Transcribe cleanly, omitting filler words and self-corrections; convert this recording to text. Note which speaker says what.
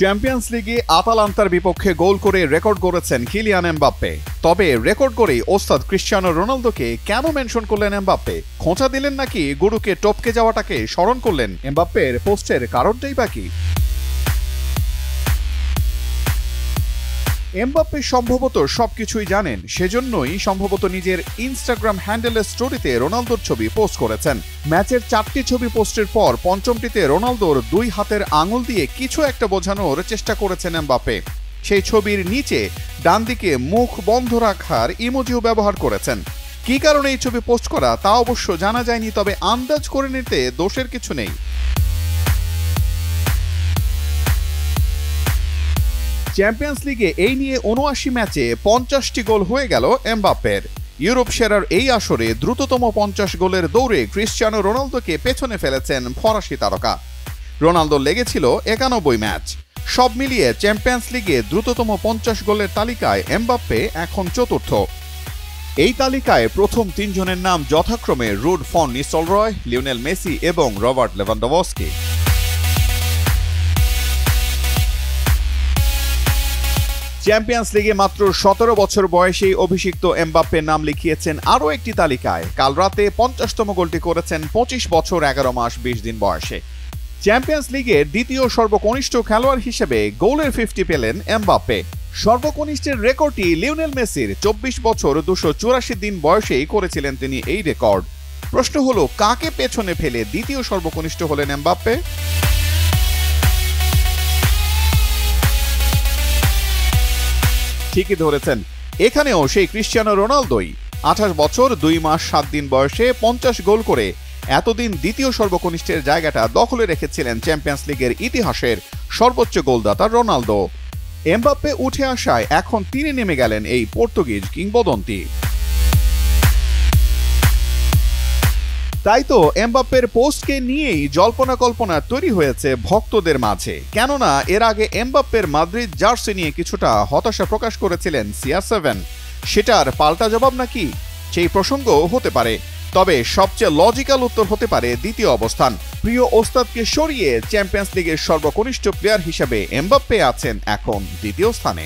Speaker 1: Champions লিগে আতালান্তার বিপক্ষে গোল করে রেকর্ড গড়েছেন কিলিয়ান এমবাপ্পে। তবে রেকর্ড করেই ওস্তাদ ক্রিশ্চিয়ানো রোনালদোকে কেন মেনশন করলেন এমবাপ্পে? খোঁচা দিলেন নাকি গুরুকে টপকে যাওয়াটাকে স্মরণ করলেন? এমবাপ্পের পোস্টের কারণটাই বাকি। এমবাপ্পে সম্ভবত সবকিছুই জানেন, সেজন্যই সম্ভবত নিজের ইনস্টাগ্রাম হ্যান্ডেলের স্টোরিতে রোনালদোর ছবি পোস্ট করেছেন। ম্যাচের 4টি ছবি পোস্টের পর পঞ্চমটিতে রোনালদোর 2 হাতের আঙুল দিয়ে কিছু একটা বোঝানোর চেষ্টা করেছেন এমবাপ্পে। সেই ছবির নিচে ডান দিকে মুখ বন্ধ রাখার ইমোজিও ব্যবহার করেছেন। কী কারণে এই ছবি পোস্ট করা তা অবশ্য জানা যায়নি, তবে আন্দাজ করে নিতে দোষের কিছু নেই। চ্যাম্পিয়ন্স লিগে এই নিয়ে ৭৯ ম্যাচে ৫০টি গোল হয়ে গেল এমবাপ্পের। ইউরোপ সেরার এই আসরে দ্রুততম ৫০ গোলের দৌড়ে ক্রিশ্চিয়ানো রোনালদোকে পেছনে ফেলেছেন ফরাসি তারকা। রোনালদোর লেগেছিল ৯১ ম্যাচ। সব মিলিয়ে চ্যাম্পিয়ন্স লিগে দ্রুততম ৫০ গোলের তালিকায় এমবাপ্পে এখন চতুর্থ। এই তালিকায় প্রথম ৩ জনের নাম যথাক্রমে Ruud van Nistelrooy, Lionel Messi এবং রবার্ট লেভানডোভস্কি। চ্যাম্পিয়ন্স লিগে মাত্র ১৭ বছর বয়সেই অভিষিক্ত এমবাপ্পের নাম লিখিয়েছেন আরও একটি তালিকায়। কাল রাতে ৫০তম গোলটি করেছেন ২৫ বছর ১১ মাস ২০ দিন বয়সে। চ্যাম্পিয়ন্স লিগের দ্বিতীয় সর্বকনিষ্ঠ খেলোয়াড় হিসেবে গোলের 50 পেলেন এমবাপ্পে। সর্বকনিষ্ঠের রেকর্ডটি লিওনেল মেসির ২৪ বছর ২৮৪ দিন বয়সেই করেছিলেন তিনি এই রেকর্ড। প্রশ্ন হলো, কাকে পেছনে ফেলে দ্বিতীয় সর্বকনিষ্ঠ হলেন এমবাপ্পে? ঠিকই ধরেছেন, এখানেও সেই ক্রিশ্চিয়ানো রোনালদোই। ২৮ বছর ২ মাস ৭ দিন বয়সে ৫০ গোল করে এতদিন দ্বিতীয় সর্বকনিষ্ঠের জায়গাটা দখলে রেখেছিলেন চ্যাম্পিয়ন্স লিগের ইতিহাসের সর্বোচ্চ গোলদাতা রোনালদো। এমবাপ্পে উঠে আসায় এখন তিনি নেমে গেলেন এই পর্তুগিজ কিংবদন্তি। তাই তো এমবাপ্পের পোস্টকে নিয়েই জল্পনা কল্পনা তৈরি হয়েছে ভক্তদের মাঝে। কেননা এর আগে এমবাপ্পের মাদ্রিদ জার্সি নিয়ে কিছুটা হতাশা প্রকাশ করেছিলেন CR7। সেটার পাল্টা জবাব নাকি? সেই প্রসঙ্গও হতে পারে। তবে সবচেয়ে লজিক্যাল উত্তর হতে পারে দ্বিতীয় অবস্থান। প্রিয় ওস্তাদকে সরিয়ে চ্যাম্পিয়ন্স লিগের সর্বকনিষ্ঠ প্লেয়ার হিসেবে এমবাপ্পে আছেন এখন দ্বিতীয় স্থানে।